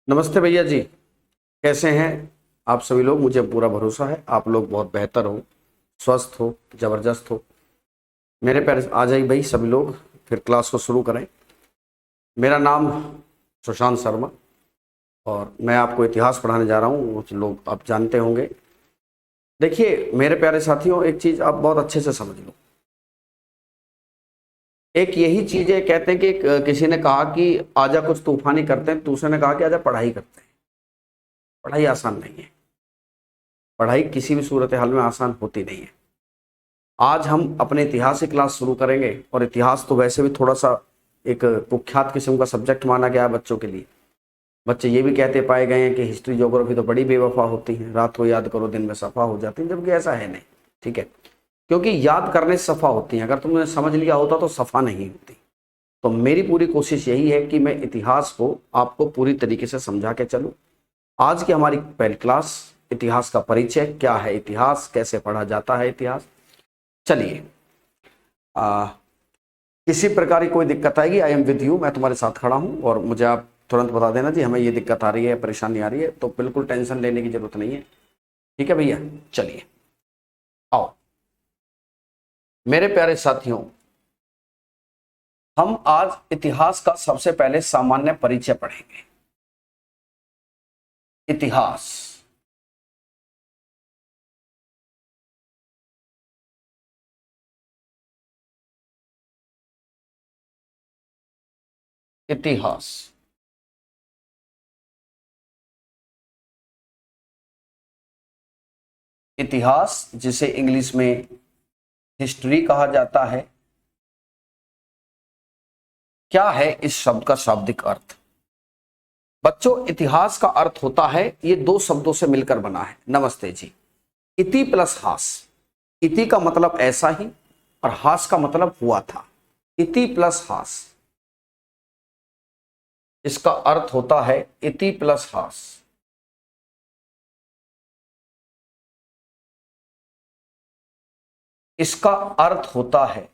नमस्ते भैया जी। कैसे हैं आप सभी लोग? मुझे पूरा भरोसा है आप लोग बहुत बेहतर हो, स्वस्थ हो, जबरदस्त हो। मेरे पैर आ जाइए भाई सभी लोग, फिर क्लास को शुरू करें। मेरा नाम सुशांत शर्मा और मैं आपको इतिहास पढ़ाने जा रहा हूँ। कुछ लोग आप जानते होंगे। देखिए मेरे प्यारे साथियों, एक चीज़ आप बहुत अच्छे से समझ लो। एक यही चीज़ है, कहते हैं कि किसी ने कहा कि आजा कुछ तूफानी करते हैं, दूसरे ने कहा कि आजा पढ़ाई करते हैं। पढ़ाई आसान नहीं है। पढ़ाई किसी भी सूरत हाल में आसान होती नहीं है। आज हम अपने इतिहास की क्लास शुरू करेंगे और इतिहास तो वैसे भी थोड़ा सा एक कुख्यात किस्म का सब्जेक्ट माना गया है बच्चों के लिए। बच्चे ये भी कहते पाए गए हैं कि हिस्ट्री ज्योग्राफी तो बड़ी बेवफा होती है, रात को याद करो दिन में सफा हो जाती है, जबकि ऐसा है नहीं। ठीक है, क्योंकि याद करने से सफा होती है, अगर तुमने समझ लिया होता तो सफा नहीं होती। तो मेरी पूरी कोशिश यही है कि मैं इतिहास को आपको पूरी तरीके से समझा के चलूँ। आज की हमारी पहली क्लास इतिहास का परिचय, क्या है इतिहास, कैसे पढ़ा जाता है इतिहास। चलिए, किसी प्रकार की कोई दिक्कत आएगी, आई एम विद यू, मैं तुम्हारे साथ खड़ा हूं और मुझे आप तुरंत बता देना जी हमें ये दिक्कत आ रही है, परेशानी आ रही है, तो बिल्कुल टेंशन लेने की जरूरत नहीं है। ठीक है भैया, चलिए आओ मेरे प्यारे साथियों। हम आज इतिहास का सबसे पहले सामान्य परिचय पढ़ेंगे। इतिहास, इतिहास इतिहास जिसे इंग्लिश में हिस्ट्री कहा जाता है। क्या है इस शब्द का शाब्दिक अर्थ? बच्चों, इतिहास का अर्थ होता है, ये दो शब्दों से मिलकर बना है। नमस्ते जी। इति प्लस हास। इति का मतलब ऐसा ही और हास का मतलब हुआ था। इति प्लस हास, इसका अर्थ होता है इति प्लस हास। इसका अर्थ होता है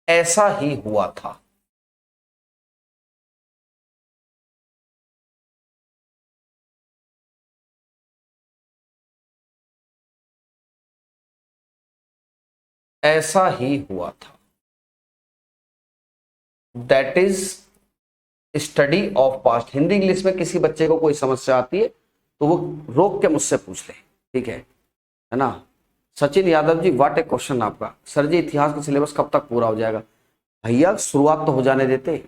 ऐसा ही हुआ था। ऐसा ही हुआ था, that is study of past. Hindi English में किसी बच्चे को कोई समस्या आती है तो वो रोक के मुझसे पूछ ले, ठीक है ना। Sachin Yadav ji, what A question आपका। सर जी इतिहास का सिलेबस कब तक पूरा हो जाएगा? भैया शुरुआत तो हो जाने देते।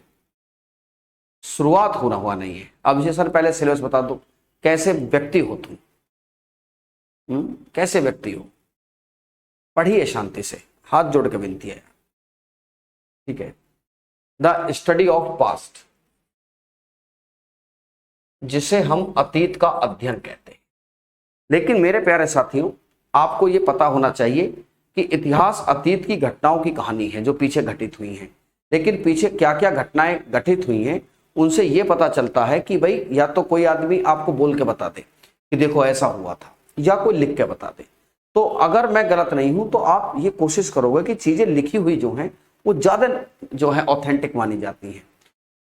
शुरुआत होना हुआ नहीं है। अब ये सर पहले सिलेबस बता दो, कैसे व्यक्ति हो तुम? कैसे व्यक्ति हो? पढ़िए शांति से, हाथ जोड़ के विनती है। ठीक है, द स्टडी ऑफ पास्ट, जिसे हम अतीत का अध्ययन कहते हैं। लेकिन मेरे प्यारे साथियों, आपको यह पता होना चाहिए कि इतिहास अतीत की घटनाओं की कहानी है जो पीछे घटित हुई हैं। लेकिन पीछे क्या क्या घटनाएं घटित हुई हैं, उनसे यह पता चलता है कि भाई या तो कोई आदमी आपको बोल के बता दे कि देखो ऐसा हुआ था, या कोई लिख के बता दे। तो अगर मैं गलत नहीं हूं तो आप ये कोशिश करोगे कि चीजें लिखी हुई जो हैं वो ज्यादा जो है ऑथेंटिक मानी जाती हैं।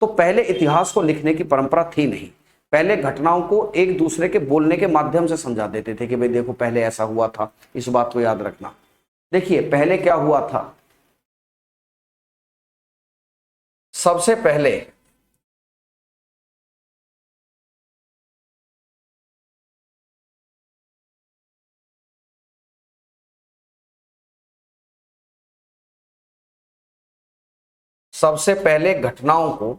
तो पहले इतिहास को लिखने की परंपरा थी नहीं। पहले घटनाओं को एक दूसरे के बोलने के माध्यम से समझा देते थे कि भाई देखो पहले ऐसा हुआ था, इस बात को याद रखना। देखिए पहले क्या हुआ था। सबसे पहले सबसे पहले घटनाओं को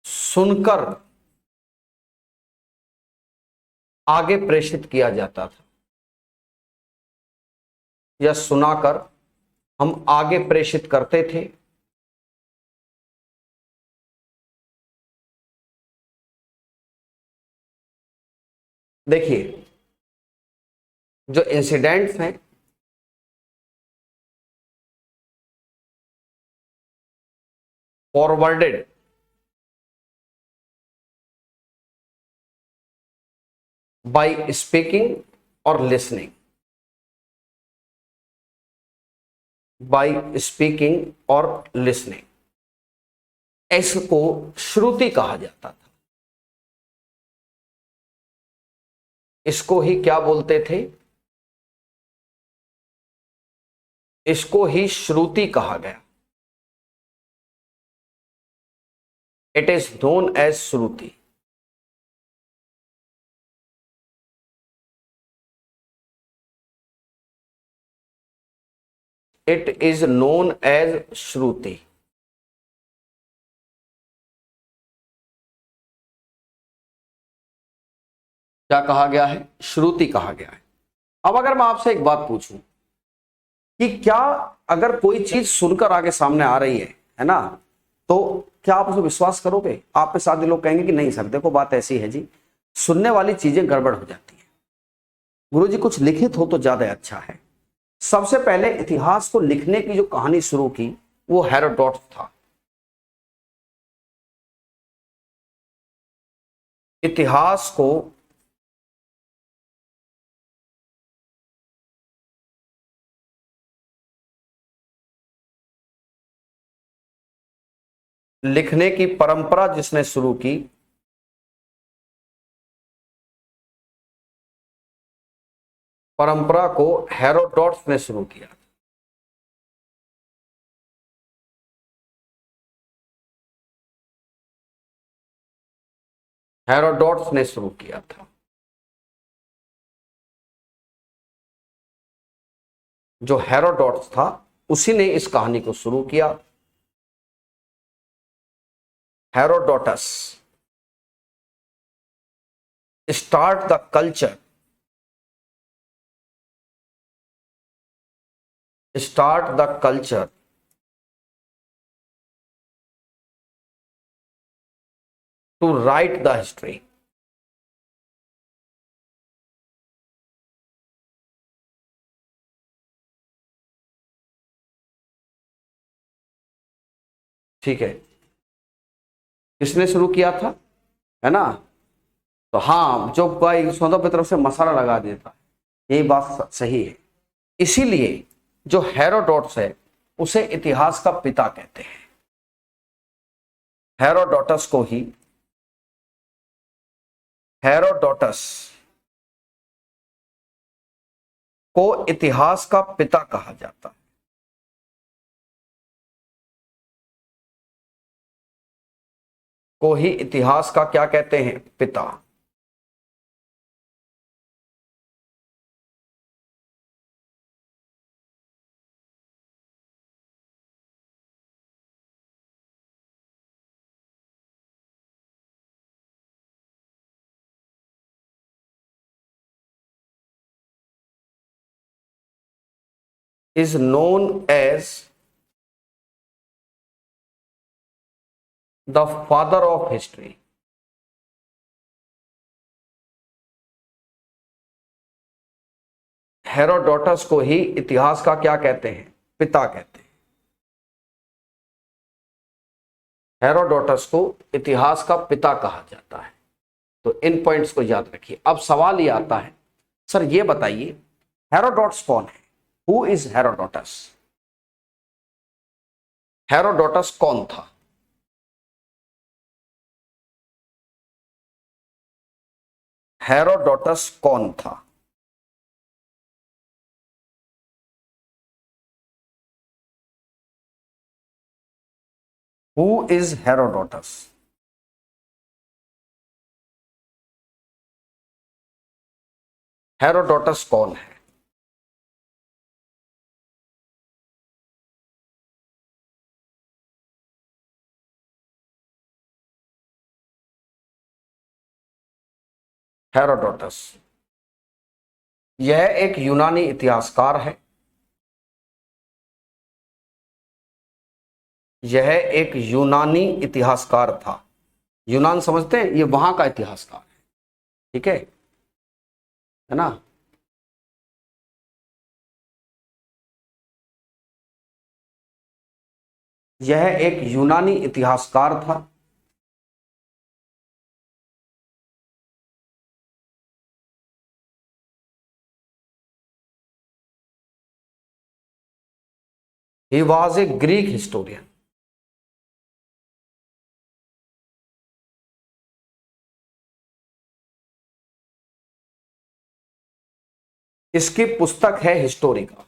सुनकर आगे प्रेषित किया जाता था, या सुनाकर हम आगे प्रेषित करते थे। देखिए जो इंसिडेंट्स हैं फॉरवर्डेड बाय स्पीकिंग और लिसनिंग। बाय स्पीकिंग और लिसनिंग, इसको श्रुति कहा जाता था। इसको ही क्या बोलते थे? इसको ही श्रुति कहा गया। It is known as Shruti. It is known as Shruti. क्या कहा गया है? श्रुति कहा गया है। अब अगर मैं आपसे एक बात पूछूं कि क्या अगर कोई चीज सुनकर आगे सामने आ रही है ना, तो क्या आप उसे विश्वास करोगे? आप पे साथ लोग कहेंगे कि नहीं सर देखो बात ऐसी है जी, सुनने वाली चीजें गड़बड़ हो जाती है, गुरुजी कुछ लिखित हो तो ज्यादा अच्छा है। सबसे पहले इतिहास को लिखने की जो कहानी शुरू की वो हेरोडोटस था। इतिहास को लिखने की परंपरा जिसने शुरू की, परंपरा को हेरोडोटस ने शुरू किया। हेरोडोटस ने शुरू किया था। जो हेरोडोटस था उसी ने इस कहानी को शुरू किया। Herodotus start the culture, start the culture to write the history. ठीक है, किसने शुरू किया था, है ना? तो हाँ, जो भाई सौदा की तरफ से मसाला लगा देता है, यही बात सही है। इसीलिए जो हेरोडोटस है उसे इतिहास का पिता कहते हैं। हेरोडोटस को ही, हेरोडोटस को इतिहास का पिता कहा जाता है। को ही इतिहास का क्या कहते हैं? पिता। Is known as the father of history. Herodotus को ही इतिहास का क्या कहते हैं? पिता कहते हैं। हेरोडोटस को इतिहास का पिता कहा जाता है। तो इन पॉइंट्स को याद रखिए। अब सवाल ये आता है, सर ये बताइए हेरोडोटस कौन है? Who is Herodotus? हेरोडोटस कौन था? हेरोडोटस कौन था? Who is Herodotus? हेरोडोटस कौन है? हेरोडोटस यह एक यूनानी इतिहासकार है। यह एक यूनानी इतिहासकार था। यूनान समझते हैं, ये वहां का इतिहासकार है। ठीक है ना? यह एक यूनानी इतिहासकार था। He was a Greek historian. इसकी पुस्तक है हिस्टोरिका।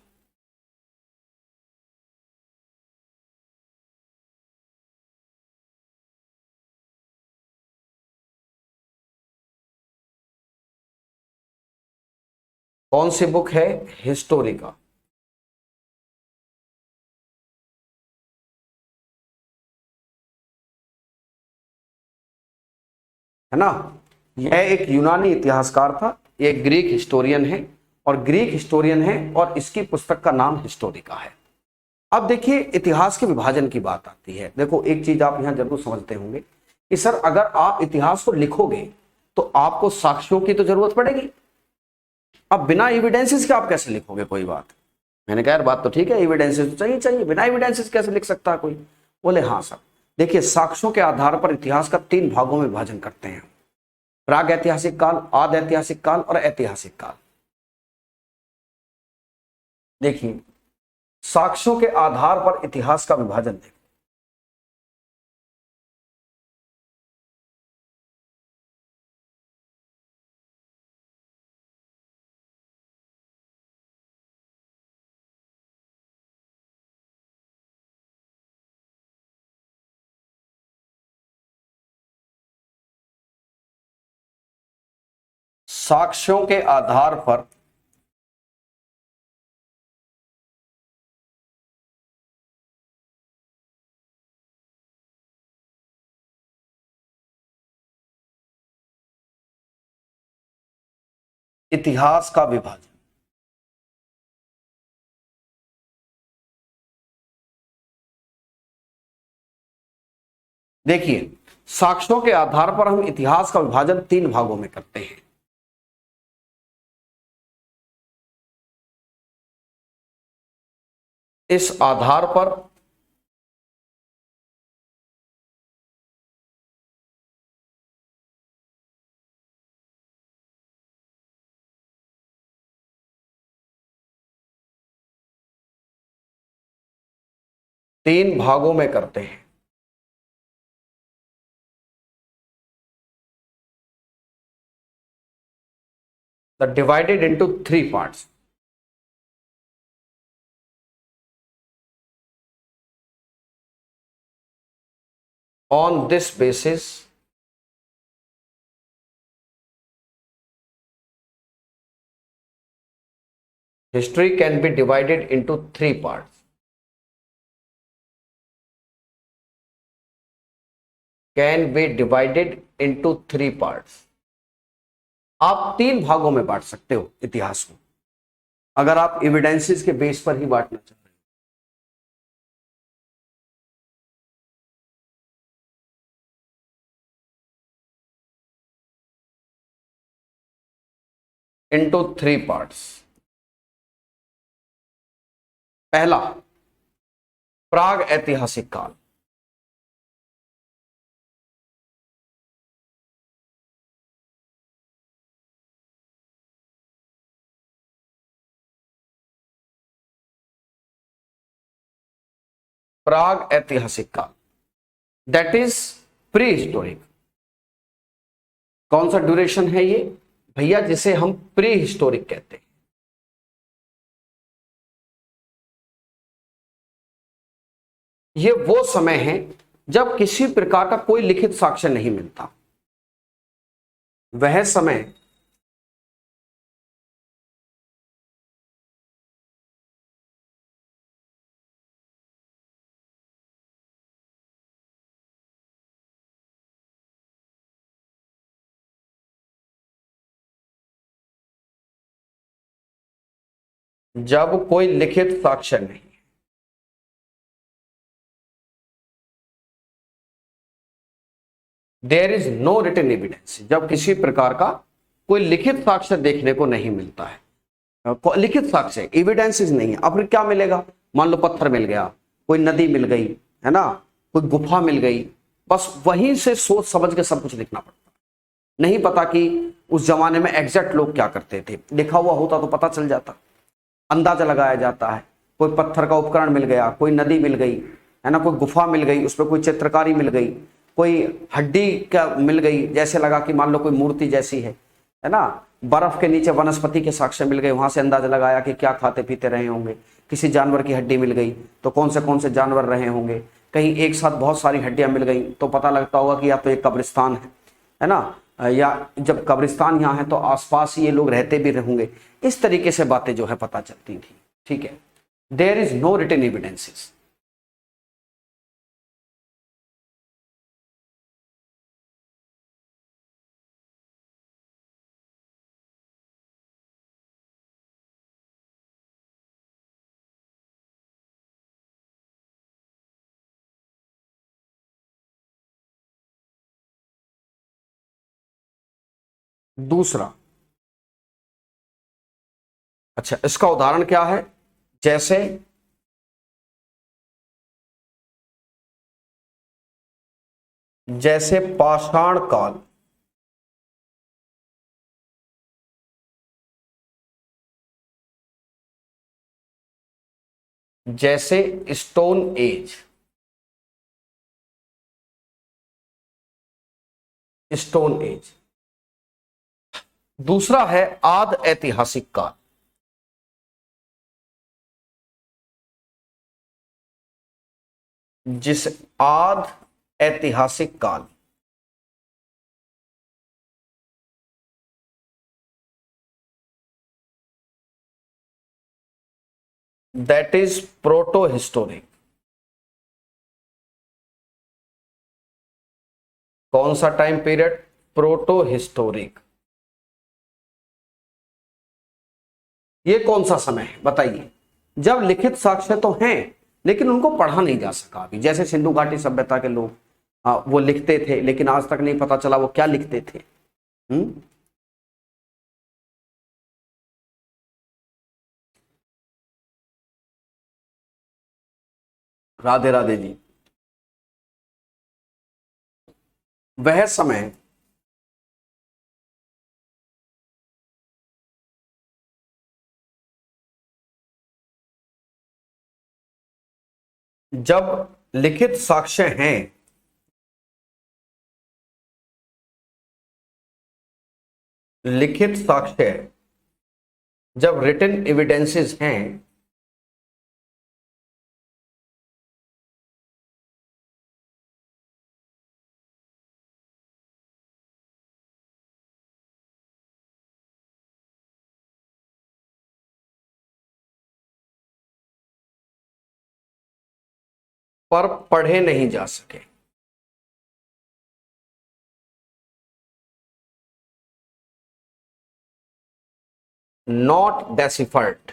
कौन सी बुक है? हिस्टोरिका। है ना, यह एक यूनानी इतिहासकार था, ये ग्रीक हिस्टोरियन है, और ग्रीक हिस्टोरियन है और इसकी पुस्तक का नाम हिस्टोरिका है। अब देखिए इतिहास के विभाजन की बात आती है। देखो एक चीज आप यहां जरूर समझते होंगे कि सर अगर आप इतिहास को लिखोगे तो आपको साक्ष्यों की तो जरूरत पड़ेगी। अब बिना एविडेंसेस के आप कैसे लिखोगे कोई बात? मैंने कहा यार बात तो ठीक है, एविडेंसेस तो चाहिए चाहिए, बिना एविडेंसेस कैसे लिख सकता है कोई? बोले हाँ सर, देखिए साक्ष्यों के आधार पर इतिहास का 3 भागों में विभाजन करते हैं, प्राग ऐतिहासिक काल, आद ऐतिहासिक काल और ऐतिहासिक काल। देखिए साक्ष्यों के आधार पर इतिहास का विभाजन देखिए। साक्ष्यों के आधार पर इतिहास का विभाजन। देखिए साक्ष्यों के आधार पर हम इतिहास का विभाजन 3 भागों में करते हैं। इस आधार पर तीन भागों में करते हैं। The divided into 3 parts. On this basis, history can be divided into 3 parts. Can be divided into 3 parts. आप 3 भागों में बांट सकते हो इतिहास को, अगर आप एविडेंसेस के बेस पर ही बांटना चाहते हो। Into 3 parts. पहला प्राग ऐतिहासिक काल। प्राग ऐतिहासिक काल दैट इज प्री हिस्टोरिक। कौन सा ड्यूरेशन है ये भैया? जिसे हम प्री हिस्टोरिक कहते हैं। ये वो समय है जब किसी प्रकार का कोई लिखित साक्ष्य नहीं मिलता। वह समय जब कोई लिखित साक्ष्य नहीं, there is no written evidence, जब किसी प्रकार का कोई लिखित साक्ष्य देखने को नहीं मिलता है। लिखित साक्ष्य एविडेंसेस नहीं है। अब फिर क्या मिलेगा? मान लो पत्थर मिल गया, कोई नदी मिल गई, है ना, कोई गुफा मिल गई, बस वहीं से सोच समझ के सब कुछ लिखना पड़ता। नहीं पता कि उस जमाने में एग्जैक्ट लोग क्या करते थे, लिखा हुआ होता तो पता चल जाता, अंदाजा लगाया जाता है। कोई पत्थर का उपकरण मिल गया, कोई नदी मिल गई, है ना, कोई गुफा मिल गई, उस पर कोई चित्रकारी मिल गई, कोई हड्डी का मिल गई, जैसे लगा कि मान लो कोई मूर्ति जैसी है ना, बर्फ के नीचे वनस्पति के साक्ष्य मिल गए, वहां से अंदाजा लगाया कि क्या खाते पीते रहे होंगे। किसी जानवर की हड्डी मिल गई तो कौन से जानवर रहे होंगे। कहीं एक साथ बहुत सारी हड्डियां मिल गई तो पता लगता होगा कि या तो एक कब्रिस्तान है ना, या जब कब्रिस्तान यहाँ है तो आसपास ये लोग रहते भी होंगे। इस तरीके से बातें जो है पता चलती थी। ठीक है, there is no written evidences. दूसरा, अच्छा इसका उदाहरण क्या है, जैसे जैसे पाषाण काल, जैसे स्टोन एज, स्टोन एज। दूसरा है आद ऐतिहासिक काल, जिस आद ऐतिहासिक काल, दैट इज प्रोटो हिस्टोरिक। कौन सा टाइम पीरियड, प्रोटो हिस्टोरिक। ये कौन सा समय है बताइए, जब लिखित साक्ष्य तो हैं लेकिन उनको पढ़ा नहीं जा सका अभी। जैसे सिंधु घाटी सभ्यता के लोग वो लिखते थे लेकिन आज तक नहीं पता चला वो क्या लिखते थे। राधे राधे जी। वह समय जब लिखित साक्ष्य हैं, लिखित साक्ष्य जब रिटन एविडेंसेस हैं, पर पढ़े नहीं जा सके। Not deciphered,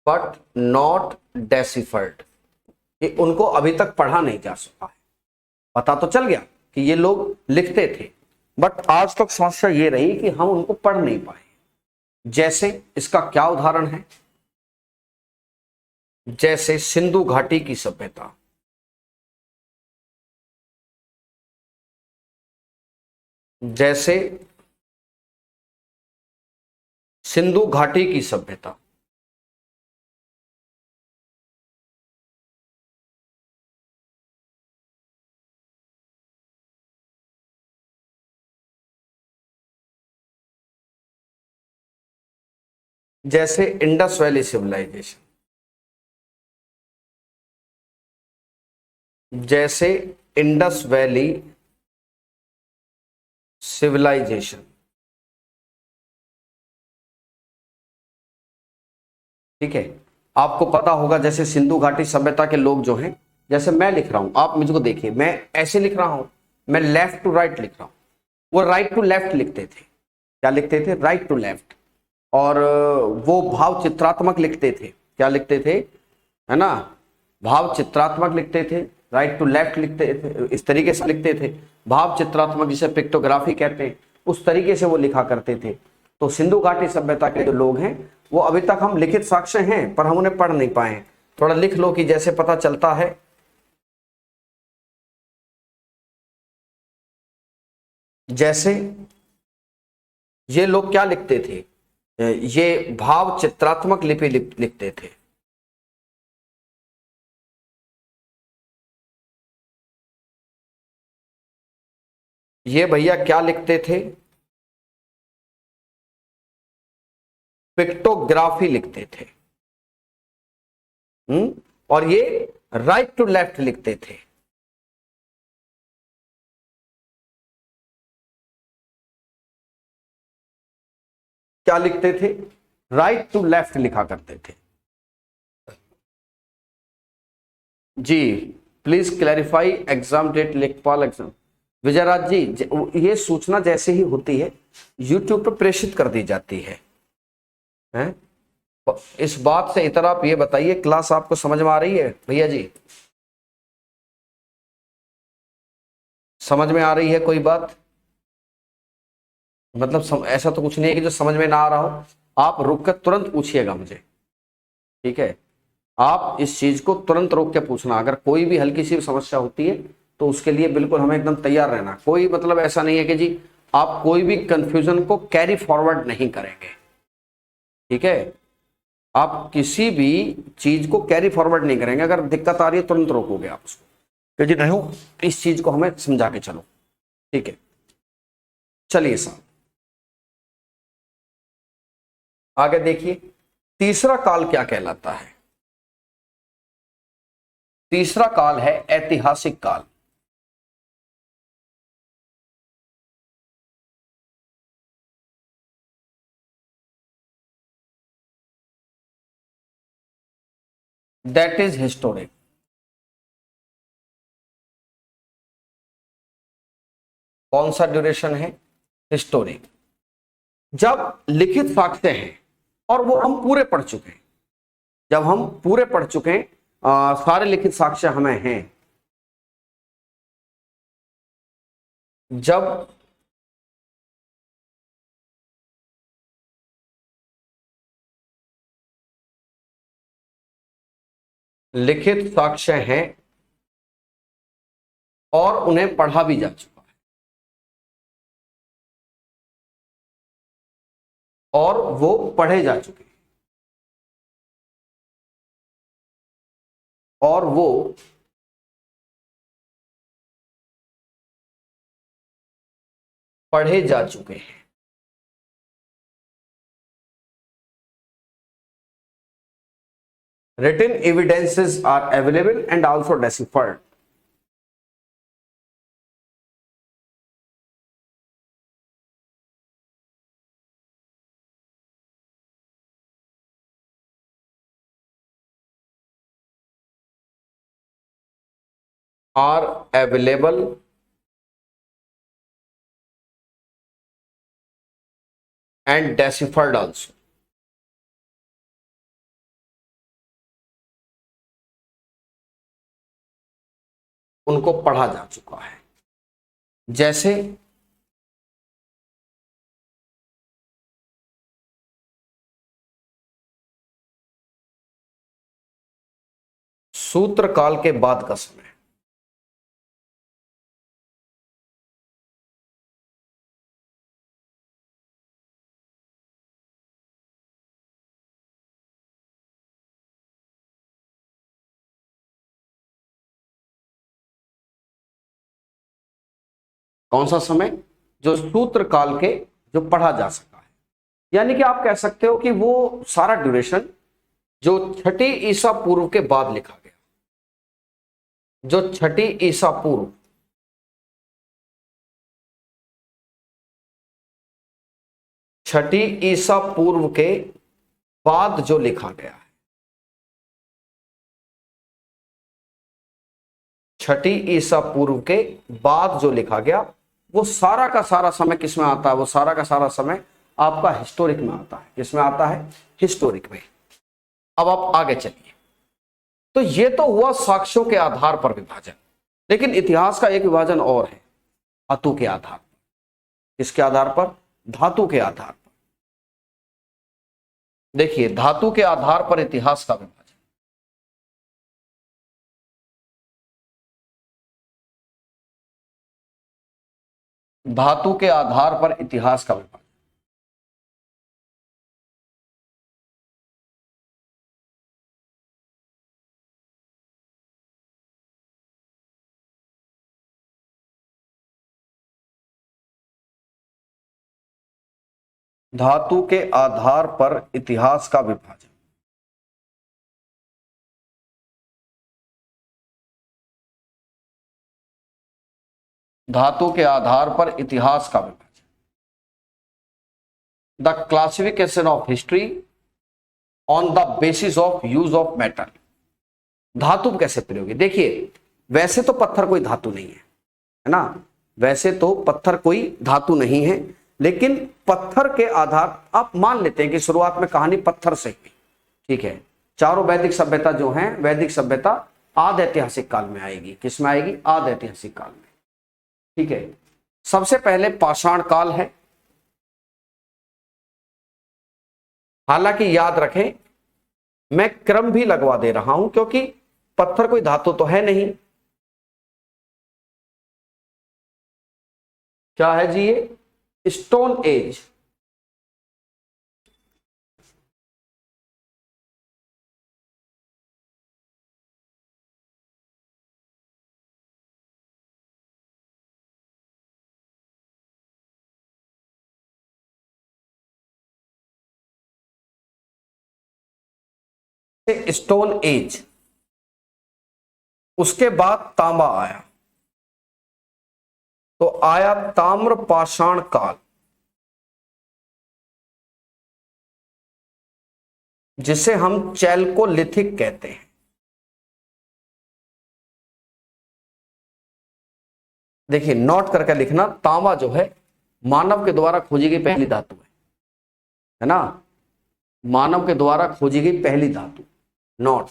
but not deciphered, ये उनको अभी तक पढ़ा नहीं जा सका है। पता तो चल गया कि ये लोग लिखते थे, बट आज तक समस्या ये रही कि हम उनको पढ़ नहीं पाए। जैसे इसका क्या उदाहरण है, जैसे सिंधु घाटी की सभ्यता, जैसे सिंधु घाटी की सभ्यता, जैसे इंडस वैली सिविलाइजेशन, जैसे इंडस वैली सिविलाइजेशन। ठीक है, आपको पता होगा जैसे सिंधु घाटी सभ्यता के लोग जो हैं, जैसे मैं लिख रहा हूं, आप मुझको देखिए, मैं ऐसे लिख रहा हूं, मैं लेफ्ट टू राइट लिख रहा हूं, वो राइट टू लेफ्ट लिखते थे। क्या लिखते थे, राइट टू लेफ्ट। और वो भाव चित्रात्मक लिखते थे, क्या लिखते थे, है ना, भाव चित्रात्मक लिखते थे, राइट टू लेफ्ट लिखते थे, इस तरीके से लिखते थे, भाव चित्रात्मक जिसे पिक्टोग्राफी कहते हैं, उस तरीके से वो लिखा करते थे। तो सिंधु घाटी सभ्यता के जो लोग हैं वो अभी तक हम लिखित साक्ष्य हैं पर हम उन्हें पढ़ नहीं पाए। थोड़ा लिख लो कि जैसे पता चलता है, जैसे ये लोग क्या लिखते थे, ये भाव चित्रात्मक लिपि लिखते थे। ये भैया क्या लिखते थे, पिक्टोग्राफी लिखते थे। और ये राइट टू लेफ्ट लिखते थे। क्या लिखते थे, राइट टू लेफ्ट लिखा करते थे। जी प्लीज क्लैरिफाई एग्जाम डेट, लेखपाल एग्जाम। विजयराज जी, ये सूचना जैसे ही होती है यूट्यूब पर प्रेषित कर दी जाती है, हैं? इस बात से इतर आप ये बताइए, क्लास आपको समझ में आ रही है भैया जी? समझ में आ रही है कोई बात? मतलब ऐसा तो कुछ नहीं है कि जो समझ में ना आ रहा हो, आप रुक कर तुरंत पूछिएगा मुझे, ठीक है? आप इस चीज को तुरंत रोक के पूछना, अगर कोई भी हल्की सी समस्या होती है तो उसके लिए बिल्कुल हमें एकदम तैयार रहना। कोई मतलब ऐसा नहीं है कि जी आप कोई भी कंफ्यूजन को कैरी फॉरवर्ड नहीं करेंगे, ठीक है? आप किसी भी चीज को कैरी फॉरवर्ड नहीं करेंगे, अगर दिक्कत आ रही है तुरंत रोकोगे आप उसको कि जी नहीं, इस चीज को हमें समझा के चलो, ठीक है? चलिए साहब आगे देखिए, तीसरा काल क्या कहलाता है? तीसरा काल है ऐतिहासिक काल। That is historic. कौन सा ड्यूरेशन है? हिस्टोरिक। जब लिखित साक्ष्य हैं और वो हम पूरे पढ़ चुके हैं, जब हम पूरे पढ़ चुके हैं, सारे लिखित साक्ष्य हमें हैं, जब लिखित साक्ष्य हैं और उन्हें पढ़ा भी जा चुका है और वो पढ़े जा चुके हैं और वो पढ़े जा चुके हैं। Written evidences are available and also deciphered. Are available and deciphered also. उनको पढ़ा जा चुका है। जैसे सूत्र काल के बाद का समय, कौन सा समय? जो सूत्र काल के, जो पढ़ा जा सका है। यानी कि आप कह सकते हो कि वो सारा ड्यूरेशन जो छठी ईसा पूर्व के बाद लिखा गया, जो छठी ईसा पूर्व, छठी ईसा पूर्व के बाद जो लिखा गया है, छठी ईसा पूर्व के बाद जो लिखा गया, वो सारा का सारा समय किसमें आता है? वो सारा का सारा समय आपका हिस्टोरिक में आता है। किसमें आता है? हिस्टोरिक में। अब आप आगे चलिए। तो ये तो हुआ साक्ष्यों के आधार पर विभाजन, लेकिन इतिहास का एक विभाजन और है, धातु के आधार पर। किसके आधार पर? धातु के आधार पर। देखिए, धातु के आधार पर इतिहास का विभाजन। धातु के आधार पर इतिहास का विभाजन। धातु के आधार पर इतिहास का विभाजन। धातु के आधार पर इतिहास का विभाजन। The classification of history on the basis of use of metal. धातु कैसे प्रयोग है? देखिए, वैसे तो पत्थर कोई धातु नहीं है ना, वैसे तो पत्थर कोई धातु नहीं है, लेकिन पत्थर के आधार, आप मान लेते हैं कि शुरुआत में कहानी पत्थर से हुई, ठीक है। चारों वैदिक सभ्यता जो है, वैदिक सभ्यता आद ऐतिहासिक काल में आएगी। किस में आएगी? आद ऐतिहासिक काल में, ठीक है। सबसे पहले पाषाण काल है। हालांकि याद रखें, मैं क्रम भी लगवा दे रहा हूं क्योंकि पत्थर कोई धातु तो है नहीं। क्या है जी? ये स्टोन एज। स्टोन एज, उसके बाद तांबा आया, तो आया ताम्र पाषाण काल, जिसे हम चैल्कोलिथिक कहते हैं। देखिए, नोट करके लिखना, तांबा जो है मानव के द्वारा खोजी गई पहली धातु है ना, मानव के द्वारा खोजी गई पहली धातु। नोट,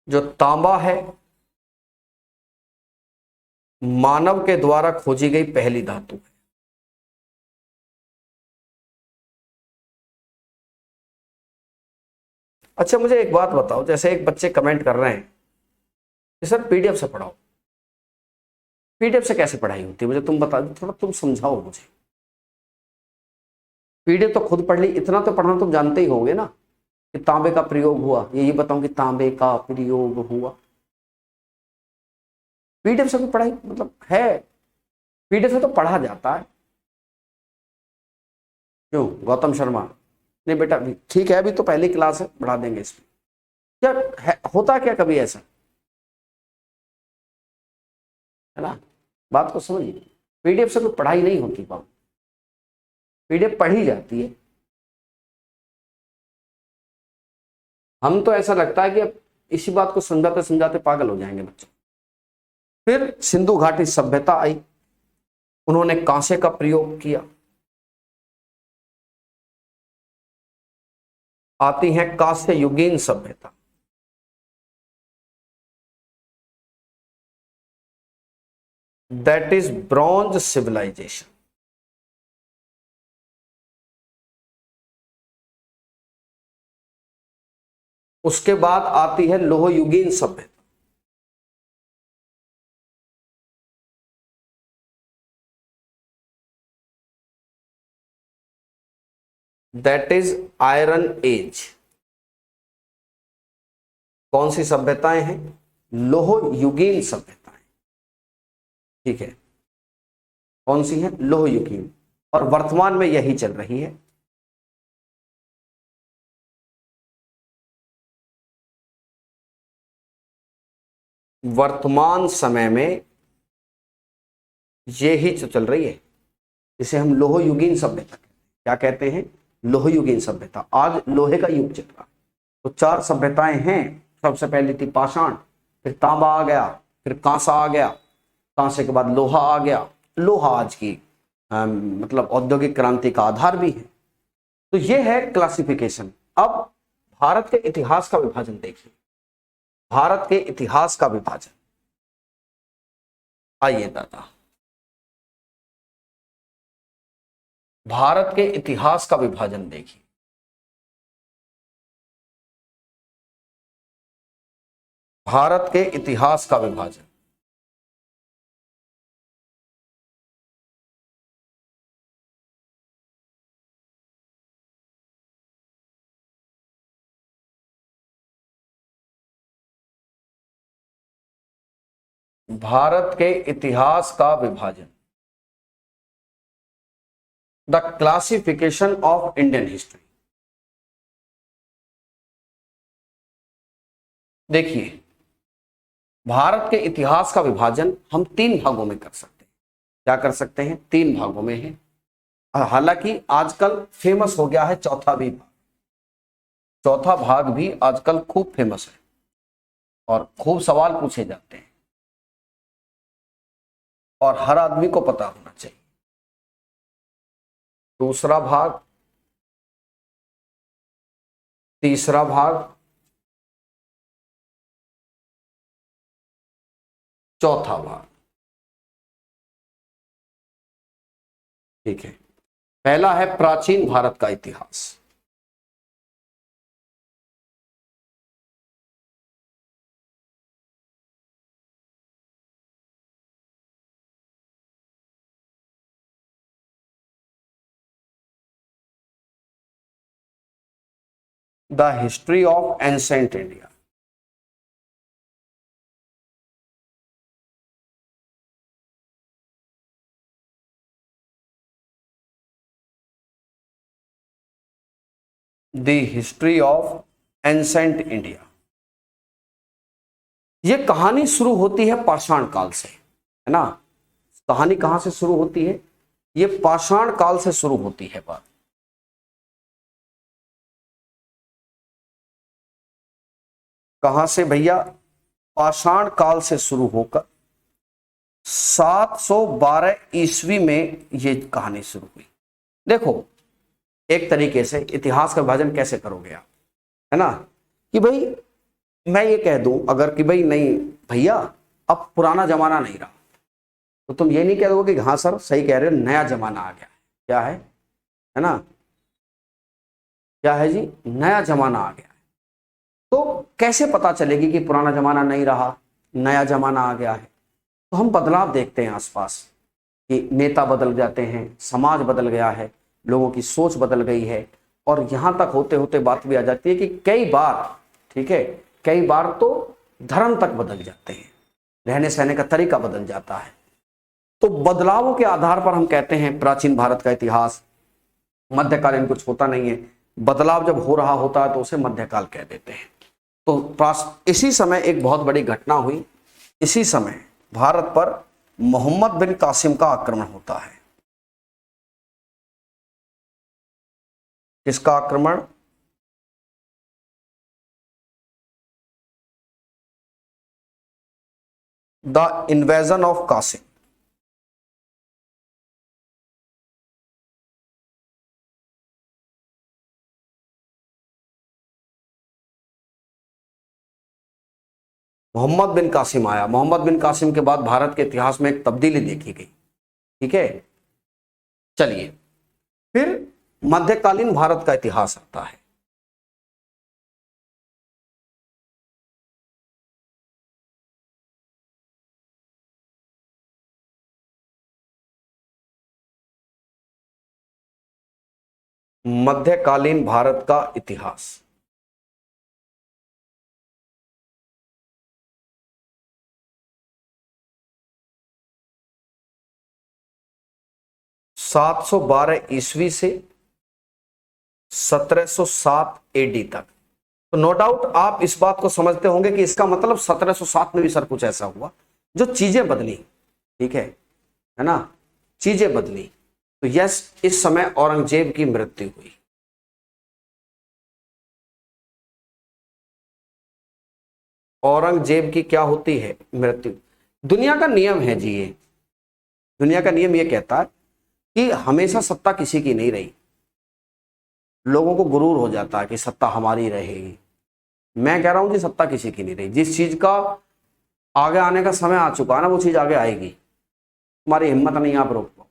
जो तांबा है मानव के द्वारा खोजी गई पहली धातु है। अच्छा, मुझे एक बात बताओ, जैसे एक बच्चे कमेंट कर रहे हैं कि सर पीडीएफ से पढ़ाओ। पीडीएफ से कैसे पढ़ाई होती है? मुझे तुम बता, थोड़ा तुम समझाओ मुझे। पीडीएफ तो खुद पढ़ ली, इतना तो पढ़ना तुम जानते ही होगे ना कि तांबे का प्रयोग हुआ, ये बताऊं कि तांबे का प्रयोग हुआ। पीडीएफ से भी पढ़ाई मतलब है, पीडीएफ से तो पढ़ा जाता है। क्यों गौतम शर्मा? नहीं बेटा, ठीक है, अभी तो पहली क्लास है, बढ़ा देंगे इसमें। क्या है, होता क्या कभी ऐसा, है ना? बात को समझिए, पीडीएफ से कोई पढ़ाई नहीं होती बाबू, पीडीएफ पढ़ी जाती है। हम तो ऐसा लगता है कि अब इसी बात को समझाते समझाते पागल हो जाएंगे बच्चे। फिर सिंधु घाटी सभ्यता आई, उन्होंने कांसे का प्रयोग किया। आती है कांस्य युगीन सभ्यता। That is bronze civilisation. उसके बाद आती है लोह युगीन सभ्यता। That is iron age. कौन सी सभ्यताएं हैं? लोह युगीन सभ्यताएं, ठीक है। कौन सी है? लोह युगीन, और वर्तमान में यही चल रही है। वर्तमान समय में ये ही चल रही है, जिसे हम लोह युगीन सभ्यता कहते हैं। क्या कहते हैं? लोह युगीन सभ्यता। आज लोहे का युग चल रहा है। तो चार सभ्यताएं हैं। सबसे पहली थी पाषाण, फिर तांबा आ गया, फिर कांसा आ गया, कांसे के बाद लोहा आ गया। लोहा आज की मतलब औद्योगिक क्रांति का आधार भी है। तो यह है क्लासिफिकेशन। अब भारत के इतिहास का विभाजन देखिए, भारत के इतिहास का विभाजन। आइए दादा, भारत के इतिहास का विभाजन देखिए। भारत के इतिहास का विभाजन, भारत के इतिहास का विभाजन। The classification of Indian history. देखिए, भारत के इतिहास का विभाजन हम 3 भागों में कर सकते हैं। क्या कर सकते हैं? 3 भागों में है। हालांकि आजकल फेमस हो गया है चौथा भी भाग। चौथा भाग भी आजकल खूब फेमस है और खूब सवाल पूछे जाते हैं और हर आदमी को पता होना चाहिए। दूसरा भाग, तीसरा भाग, चौथा भाग। ठीक है। पहला है प्राचीन भारत का इतिहास। The history of ancient India. The history of ancient India. ये कहानी शुरू होती है पाषाण काल से, है ना। कहानी कहां से शुरू होती है? ये पाषाण काल से शुरू होती है बात। कहां से भैया? पाषाण काल से शुरू होकर 712 ईस्वी में ये कहानी शुरू हुई। देखो, एक तरीके से इतिहास का विभाजन कैसे करोगे आप, है ना, कि भाई मैं ये कह दूं अगर कि भाई नहीं भैया अब पुराना जमाना नहीं रहा, तो तुम ये नहीं कह दोगे कि हाँ सर सही कह रहे हो, नया जमाना आ गया। क्या है ना, क्या है जी? नया जमाना आ गया। तो कैसे पता चलेगी कि पुराना जमाना नहीं रहा, नया जमाना आ गया है? तो हम बदलाव देखते हैं आसपास कि नेता बदल जाते हैं, समाज बदल गया है, लोगों की सोच बदल गई है, और यहां तक होते होते बात भी आ जाती है कि कई बार, ठीक है, कई बार तो धर्म तक बदल जाते हैं, रहने सहने का तरीका बदल जाता है। तो बदलावों के आधार पर हम कहते हैं प्राचीन भारत का इतिहास। मध्यकालीन कुछ होता नहीं है, बदलाव जब हो रहा होता है तो उसे मध्यकाल कह देते हैं। तो इसी समय एक बहुत बड़ी घटना हुई। इसी समय भारत पर मोहम्मद बिन कासिम का आक्रमण होता है। किसका आक्रमण? The invasion of Qasim. Mohammad bin Qasim आया। मोहम्मद बिन कासिम के बाद भारत के इतिहास में एक तब्दीली देखी गई। ठीक है, चलिए फिर मध्यकालीन भारत का इतिहास आता है। मध्यकालीन भारत का इतिहास 712 ईस्वी से 1707 एडी तक। तो नो डाउट आप इस बात को समझते होंगे कि इसका मतलब 1707 में भी सर कुछ ऐसा हुआ जो चीजें बदली। ठीक है ना, चीजें बदली। तो यस, इस समय औरंगजेब की मृत्यु हुई। औरंगजेब की क्या होती है? मृत्यु। दुनिया का नियम है जी, ये दुनिया का नियम ये कहता है कि हमेशा सत्ता किसी की नहीं रही। लोगों को गुरूर हो जाता है कि सत्ता हमारी रहेगी। मैं कह रहा हूं कि सत्ता किसी की नहीं रही। जिस चीज का आगे आने का समय आ चुका है ना, वो चीज आगे आएगी। तुम्हारी हिम्मत नहीं, आप रोक पाओ,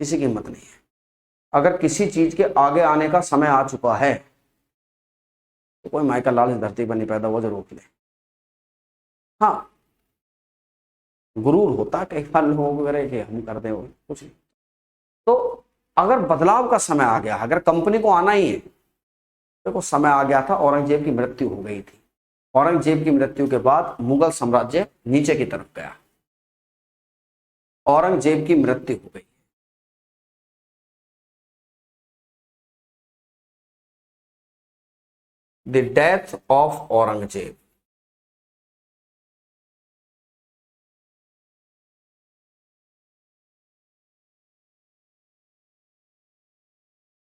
किसी की हिम्मत नहीं है। अगर किसी चीज के आगे आने का समय आ चुका है तो कोई माइकल लाल इस धरती पर नहीं पैदा हुआ जो रोक ले। हाँ, गुरूर होता है कई बार लोगों को कि हम करते हो कुछ नहीं। तो अगर बदलाव का समय आ गया, अगर कंपनी को आना ही है, देखो समय आ गया था, औरंगजेब की मृत्यु हो गई थी। औरंगजेब की मृत्यु के बाद मुगल साम्राज्य नीचे की तरफ गया। औरंगजेब की मृत्यु हो गई। The death of Aurangzeb.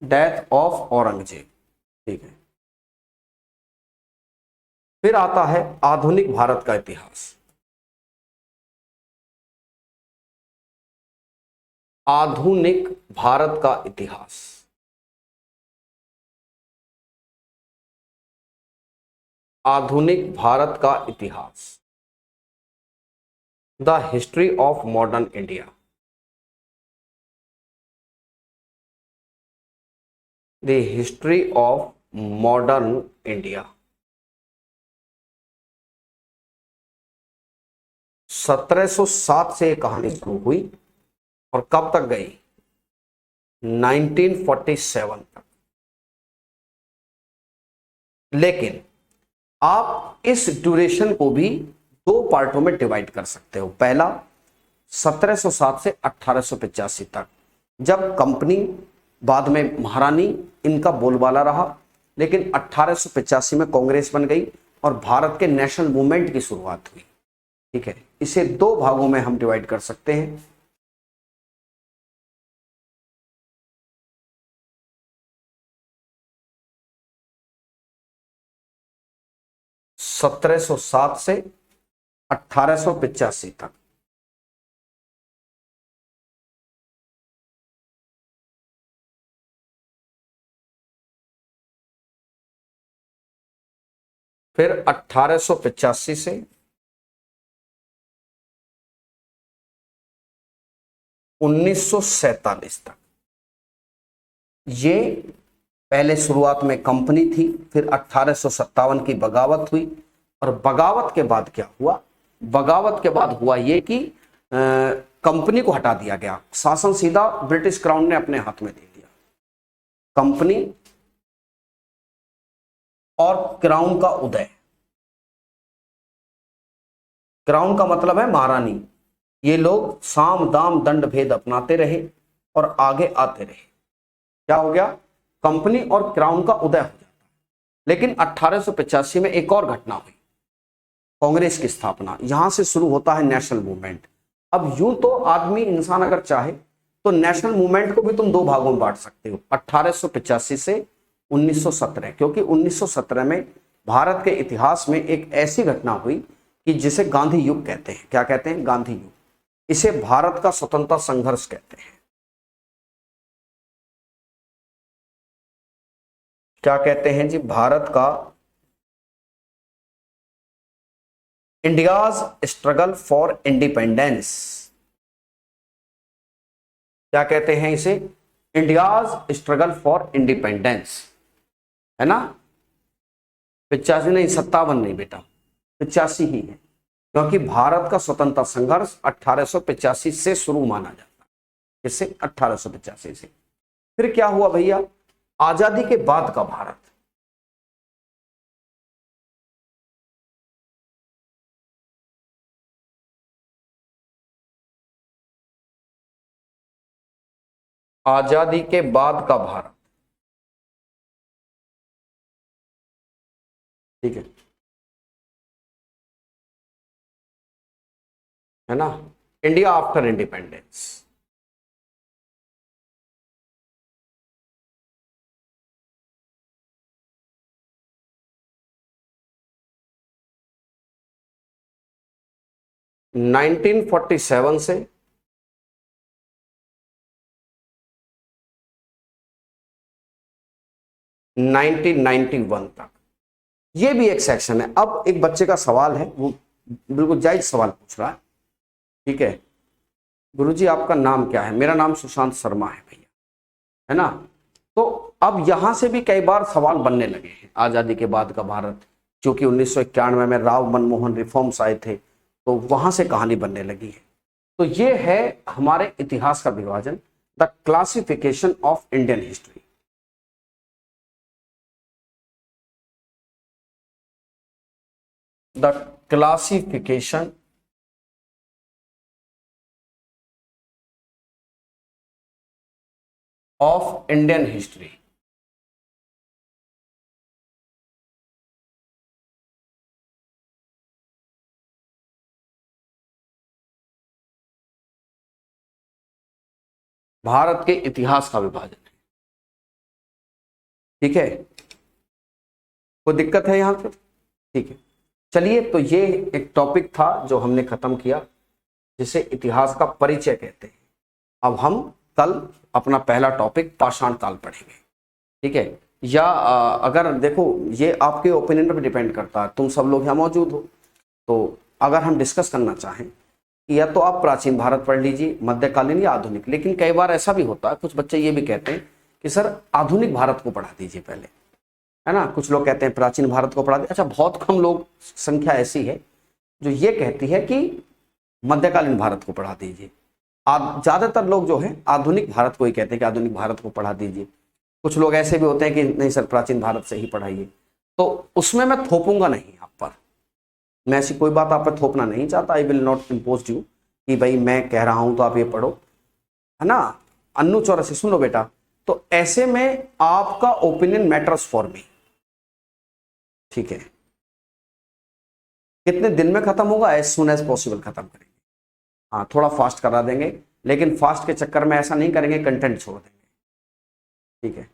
Death of Aurangzeb, ठीक है। फिर आता है आधुनिक भारत का इतिहास। आधुनिक भारत का इतिहास। आधुनिक भारत का इतिहास, the history of modern India. The history of modern India. 1707 से ये कहानी शुरू हुई और कब तक गई? 1947 तक। लेकिन आप इस ड्यूरेशन को भी दो पार्टों में डिवाइड कर सकते हो। पहला 1707 से 1885 तक, जब कंपनी, बाद में महारानी, इनका बोलबाला रहा, लेकिन 1885 में कांग्रेस बन गई और भारत के नेशनल मूवमेंट की शुरुआत हुई। ठीक है, इसे दो भागों में हम डिवाइड कर सकते हैं। सत्रह सौ सात से 1885 तक। फिर 1885 से 1947 तक। ये पहले शुरुआत में कंपनी थी, फिर 1857 की बगावत हुई, और बगावत के बाद क्या हुआ? बगावत के बाद हुआ ये कि कंपनी को हटा दिया गया, शासन सीधा ब्रिटिश क्राउन ने अपने हाथ में दे दिया। कंपनी और क्राउन का उदय। क्राउन का मतलब है महारानी। ये लोग साम दाम दंड भेद अपनाते रहे और आगे आते रहे। क्या हो गया? कंपनी और क्राउन का उदय हो जाता। लेकिन 1885 में एक और घटना हुई, कांग्रेस की स्थापना। यहां से शुरू होता है नेशनल मूवमेंट। अब यूं तो आदमी, इंसान अगर चाहे तो नेशनल मूवमेंट को भी तुम दो भागों में बांट सकते हो, 1885 से 1917, क्योंकि 1917 में भारत के इतिहास में एक ऐसी घटना हुई कि जिसे गांधी युग कहते हैं। क्या कहते हैं? गांधी युग। इसे भारत का स्वतंत्रता संघर्ष कहते हैं। क्या कहते हैं जी? भारत का इंडियाज स्ट्रगल फॉर इंडिपेंडेंस। क्या कहते हैं इसे? इंडियाज स्ट्रगल फॉर इंडिपेंडेंस, है ना। 85 नहीं, 57 नहीं बेटा, 85 ही है, क्योंकि भारत का स्वतंत्रता संघर्ष 1885 से शुरू माना जाता है। इससे 1885 से। फिर क्या हुआ भैया? आजादी के बाद का भारत। आजादी के बाद का भारत, ठीक है ना। India after independence. नाइनटीन 47 से 1991 तक। ये भी एक सेक्शन है। अब एक बच्चे का सवाल है, वो बिल्कुल जायज सवाल पूछ रहा है। ठीक है, गुरुजी आपका नाम क्या है? मेरा नाम सुशांत शर्मा है भैया, है ना। तो अब यहां से भी कई बार सवाल बनने लगे हैं। आजादी के बाद का भारत, क्योंकि 1991 में राव मनमोहन रिफॉर्म्स आए थे, तो वहां से कहानी बनने लगी है। तो ये है हमारे इतिहास का विभाजन, the classification of Indian history. The classification of Indian history. Bharat के इतिहास का विभाजन है। ठीक है, कोई दिक्कत है यहां पे? ठीक है, चलिए, तो ये एक टॉपिक था जो हमने खत्म किया, जिसे इतिहास का परिचय कहते हैं। अब हम कल अपना पहला टॉपिक पाषाण काल पढ़ेंगे। ठीक है, या अगर देखो, ये आपके ओपिनियन पर डिपेंड करता है, तुम सब लोग यहाँ मौजूद हो, तो अगर हम डिस्कस करना चाहें, या तो आप प्राचीन भारत पढ़ लीजिए, मध्यकालीन या आधुनिक। लेकिन कई बार ऐसा भी होता है, कुछ बच्चे ये भी कहते हैं कि सर आधुनिक भारत को पढ़ा दीजिए पहले, है ना। कुछ लोग कहते हैं प्राचीन भारत को पढ़ा दीजिए। अच्छा, बहुत कम लोग, संख्या ऐसी है जो ये कहती है कि मध्यकालीन भारत को पढ़ा दीजिए। ज्यादातर लोग जो है आधुनिक भारत को ही कहते हैं कि आधुनिक भारत को पढ़ा दीजिए। कुछ लोग ऐसे भी होते हैं कि नहीं सर, प्राचीन भारत से ही पढ़ाइए। तो उसमें मैं थोपूंगा नहीं आप पर, मैं ऐसी कोई बात आप पर थोपना नहीं चाहता। I will not impose you कि भाई मैं कह रहा हूं तो आप ये पढ़ो, है ना। अन्नू चौरसी, सुन लो बेटा, तो ऐसे में आपका ओपिनियन मैटर्स फॉर मी। ठीक है, कितने दिन में खत्म होगा? एज सुन एज पॉसिबल खत्म करेंगे। हाँ, थोड़ा फास्ट करा देंगे, लेकिन फास्ट के चक्कर में ऐसा नहीं करेंगे कंटेंट छोड़ देंगे। ठीक है,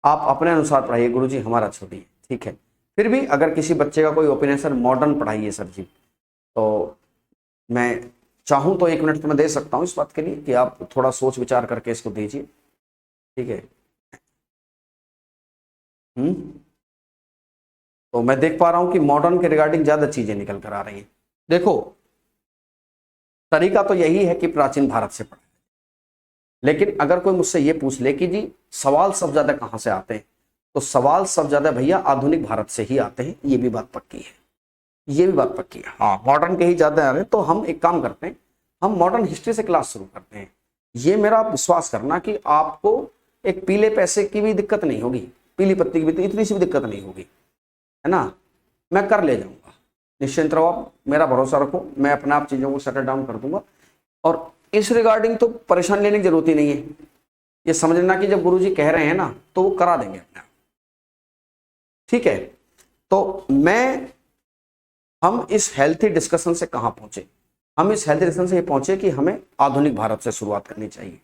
आप अपने अनुसार पढ़ाइए गुरुजी, हमारा छोड़िए। ठीक है, फिर भी अगर किसी बच्चे का कोई ओपिनियन, सर मॉडर्न पढ़ाइए सर जी, तो मैं चाहूं तो 1 मिनट तो मैं दे सकता हूं इस बात के लिए कि आप थोड़ा सोच विचार करके इसको दीजिए। ठीक है, तो मैं देख पा रहा हूं कि मॉडर्न के रिगार्डिंग ज्यादा चीजें निकल कर आ रही हैं। देखो, तरीका तो यही है कि प्राचीन भारत से पढ़ें, लेकिन अगर कोई मुझसे ये पूछ ले कि जी सवाल सब ज्यादा कहां से आते हैं, तो सवाल सब ज्यादा भैया आधुनिक भारत से ही आते हैं। ये भी बात पक्की है, ये भी बात पक्की है। हाँ, मॉडर्न के ही ज्यादा आ रहे हैं। तो हम एक काम करते हैं, हम मॉडर्न हिस्ट्री से क्लास शुरू करते हैं। ये मेरा विश्वास करना कि आपको एक पीले पैसे की भी दिक्कत नहीं होगी, पीली पत्ती की भी इतनी सी भी दिक्कत नहीं होगी, है ना। मैं कर ले जाऊंगा, निश्चिंत रहो आप, मेरा भरोसा रखो, मैं अपने आप चीजों को सेटल डाउन कर दूंगा। और इस रिगार्डिंग तो परेशान लेने की जरूरत ही नहीं है। ये समझना कि जब गुरुजी कह रहे हैं ना, तो वो करा देंगे अपने आप। ठीक है, तो हम इस हेल्थी डिस्कशन से कहां पहुंचे? हम इस हेल्थी डिस्कशन से ये पहुंचे कि हमें आधुनिक भारत से शुरुआत करनी चाहिए।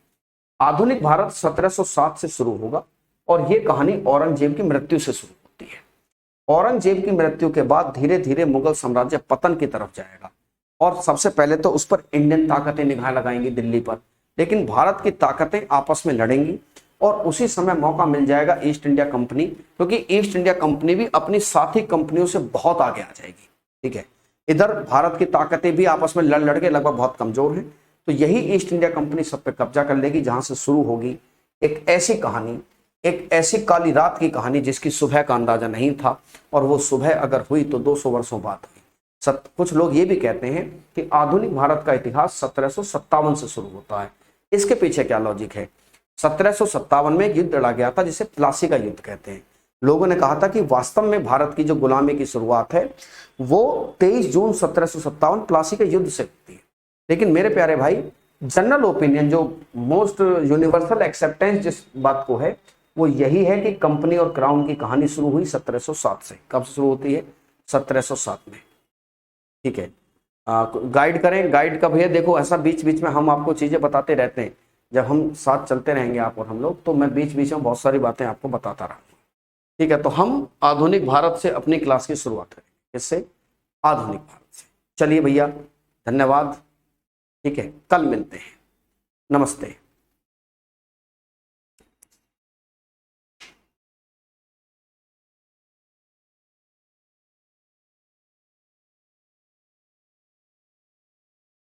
आधुनिक भारत 1707 से शुरू होगा, और ये कहानी औरंगजेब की मृत्यु से शुरू होती है। औरंगजेब की मृत्यु के बाद धीरे धीरे मुगल साम्राज्य पतन की तरफ जाएगा, और सबसे पहले तो उस पर इंडियन ताकतें निगाह लगाएंगी दिल्ली पर, लेकिन भारत की ताकतें आपस में लड़ेंगी, और उसी समय मौका मिल जाएगा ईस्ट इंडिया कंपनी, क्योंकि ईस्ट इंडिया कंपनी भी अपनी साथी कंपनियों से बहुत आगे आ जाएगी। ठीक है, इधर भारत की ताकतें भी आपस में लड़ लड़ के लगभग बहुत कमजोर हैं, तो यही ईस्ट इंडिया कंपनी सब पे कब्जा कर लेगी, जहां से शुरू होगी एक ऐसी कहानी, एक ऐसी काली रात की कहानी जिसकी सुबह का अंदाजा नहीं था, और वो सुबह अगर हुई तो 200 वर्षों बाद हुई। कुछ लोग ये भी कहते हैं कि आधुनिक भारत का इतिहास 1757 से शुरू होता है। इसके पीछे क्या लॉजिक है? 1757 में एक युद्ध लड़ा गया था जिसे प्लासी का युद्ध कहते हैं। लोगों ने कहा था कि वास्तव में भारत की जो गुलामी की शुरुआत है वो 23 जून 1757 प्लासी के युद्ध से होती है। लेकिन मेरे प्यारे भाई, जनरल ओपिनियन, जो मोस्ट यूनिवर्सल एक्सेप्टेंस जिस बात को है, वो यही है कि कंपनी और क्राउन की कहानी शुरू हुई 1707 से। कब से शुरू होती है? 1707 में। ठीक है, गाइड करें, गाइड का भैया देखो, ऐसा बीच बीच में हम आपको चीजें बताते रहते हैं। जब हम साथ चलते रहेंगे आप और हम लोग, तो मैं बीच बीच में बहुत सारी बातें आपको बताता रहूंगा। ठीक है, तो हम आधुनिक भारत से अपनी क्लास की शुरुआत करेंगे। इससे आधुनिक भारत से। चलिए भैया, धन्यवाद। ठीक है, कल मिलते हैं। नमस्ते।